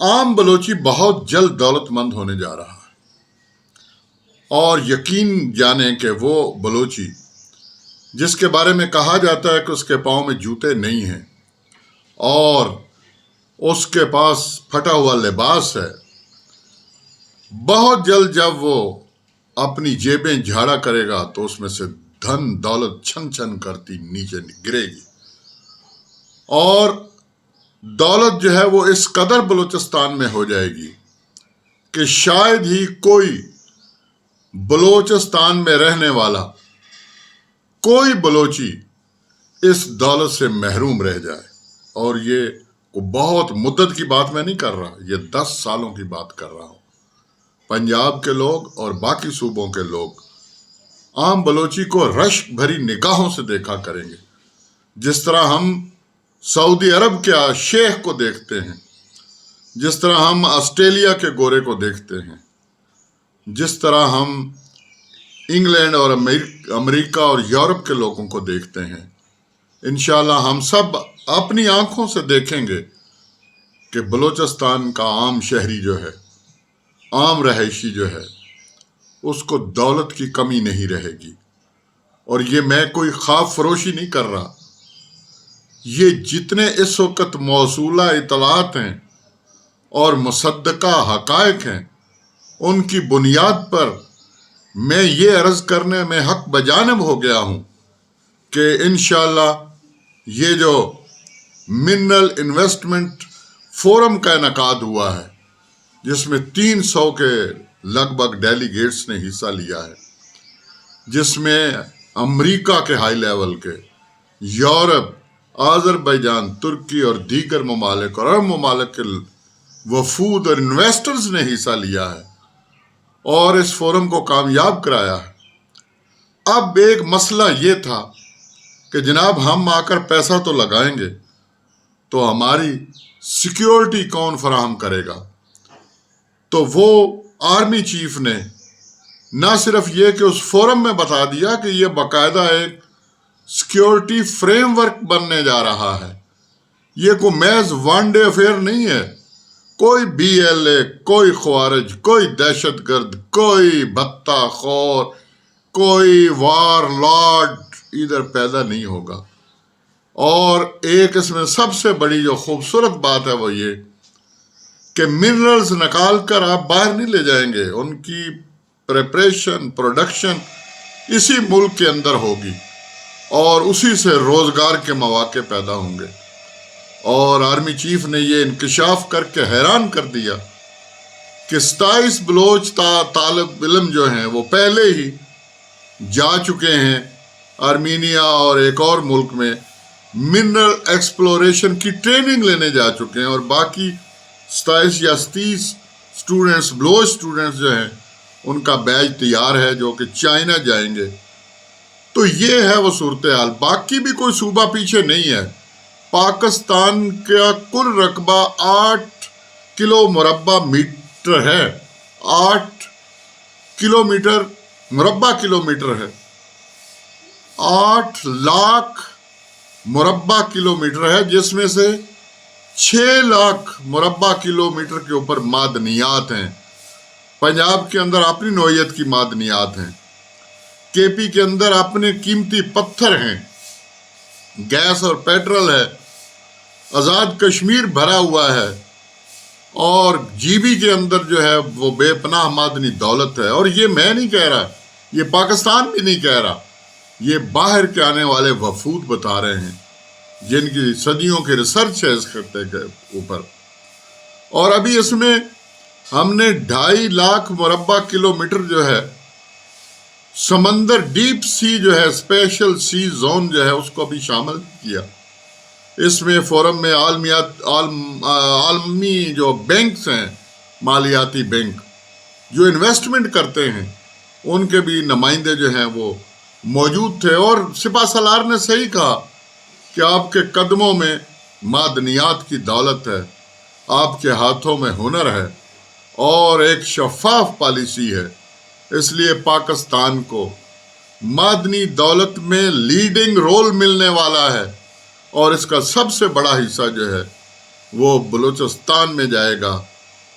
عام بلوچی بہت جلد دولت مند ہونے جا رہا ہے، اور یقین جانیں کہ وہ بلوچی جس کے بارے میں کہا جاتا ہے کہ اس کے پاؤں میں جوتے نہیں ہیں اور اس کے پاس پھٹا ہوا لباس ہے، بہت جلد جب وہ اپنی جیبیں جھاڑا کرے گا تو اس میں سے دھن دولت چھن چھن کرتی نیچے گرے گی، اور دولت جو ہے وہ اس قدر بلوچستان میں ہو جائے گی کہ شاید ہی کوئی بلوچستان میں رہنے والا کوئی بلوچی اس دولت سے محروم رہ جائے۔ اور یہ بہت مدت کی بات میں نہیں کر رہا، یہ 10 سالوں کی بات کر رہا ہوں۔ پنجاب کے لوگ اور باقی صوبوں کے لوگ عام بلوچی کو رشک بھری نگاہوں سے دیکھا کریں گے، جس طرح ہم سعودی عرب کے شیخ کو دیکھتے ہیں، جس طرح ہم آسٹریلیا کے گورے کو دیکھتے ہیں، جس طرح ہم انگلینڈ اور امریکہ اور یورپ کے لوگوں کو دیکھتے ہیں۔ انشاءاللہ ہم سب اپنی آنکھوں سے دیکھیں گے کہ بلوچستان کا عام شہری جو ہے، عام رہائشی جو ہے، اس کو دولت کی کمی نہیں رہے گی۔ اور یہ میں کوئی خواب فروشی نہیں کر رہا، یہ جتنے اس وقت موصولہ اطلاعات ہیں اور مصدقہ حقائق ہیں، ان کی بنیاد پر میں یہ عرض کرنے میں حق بجانب ہو گیا ہوں کہ انشاءاللہ یہ جو منرل انویسٹمنٹ فورم کا انعقاد ہوا ہے، جس میں 300 کے لگ بھگ ڈیلیگیٹس نے حصہ لیا ہے، جس میں امریکہ کے ہائی لیول کے، یورپ، آذربائیجان، ترکی اور دیگر ممالک اور عرب ممالک کے وفود اور انویسٹرز نے حصہ لیا ہے اور اس فورم کو کامیاب کرایا ہے۔ اب ایک مسئلہ یہ تھا کہ جناب ہم آ کر پیسہ تو لگائیں گے تو ہماری سیکیورٹی کون فراہم کرے گا؟ تو وہ آرمی چیف نے نہ صرف یہ کہ اس فورم میں بتا دیا کہ یہ باقاعدہ ایک سیکیورٹی فریم ورک بننے جا رہا ہے، یہ کوئی محض ون ڈے افیئر نہیں ہے، کوئی BLA، کوئی خوارج، کوئی دہشت گرد، کوئی بھتہ خور، کوئی وار لارڈ ادھر پیدا نہیں ہوگا۔ اور ایک اس میں سب سے بڑی جو خوبصورت بات ہے وہ یہ کہ منرلز نکال کر آپ باہر نہیں لے جائیں گے، ان کی پریپریشن، پروڈکشن اسی ملک کے اندر ہوگی اور اسی سے روزگار کے مواقع پیدا ہوں گے۔ اور آرمی چیف نے یہ انکشاف کر کے حیران کر دیا کہ 27 بلوچ طالب علم جو ہیں وہ پہلے ہی جا چکے ہیں آرمینیا اور ایک اور ملک میں، منرل ایکسپلوریشن کی ٹریننگ لینے جا چکے ہیں، اور باقی 27 یا 30 سٹوڈنٹس، بلوچ سٹوڈنٹس جو ہیں، ان کا بیچ تیار ہے جو کہ چائنا جائیں گے۔ تو یہ ہے وہ صورتحال، باقی بھی کوئی صوبہ پیچھے نہیں ہے۔ پاکستان کا کل رقبہ 8 کلو مربع میٹر ہے، 8 کلومیٹر مربع کلومیٹر ہے، 8 لاکھ مربع کلومیٹر ہے، جس میں سے 6 لاکھ مربع کلومیٹر کے اوپر معدنیات ہیں۔ پنجاب کے اندر اپنی نوعیت کی معدنیات ہیں، KP کے اندر اپنے قیمتی پتھر ہیں، گیس اور پیٹرول ہے، آزاد کشمیر بھرا ہوا ہے، اور GB کے اندر جو ہے وہ بے پناہ معدنی دولت ہے۔ اور یہ میں نہیں کہہ رہا، یہ پاکستان بھی نہیں کہہ رہا، یہ باہر کے آنے والے وفود بتا رہے ہیں جن کی صدیوں کی ریسرچ ہے اس خطے کے اوپر۔ اور ابھی اس میں ہم نے 2.5 لاکھ مربع کلومیٹر جو ہے سمندر، ڈیپ سی جو ہے، اسپیشل سی زون جو ہے، اس کو بھی شامل کیا۔ اس میں فورم میں عالمی جو بینکس ہیں، مالیاتی بینک جو انویسٹمنٹ کرتے ہیں، ان کے بھی نمائندے جو ہیں وہ موجود تھے۔ اور سپہ سالار نے صحیح کہا کہ آپ کے قدموں میں معدنیات کی دولت ہے، آپ کے ہاتھوں میں ہنر ہے اور ایک شفاف پالیسی ہے، اس لیے پاکستان کو معدنی دولت میں لیڈنگ رول ملنے والا ہے، اور اس کا سب سے بڑا حصہ جو ہے وہ بلوچستان میں جائے گا۔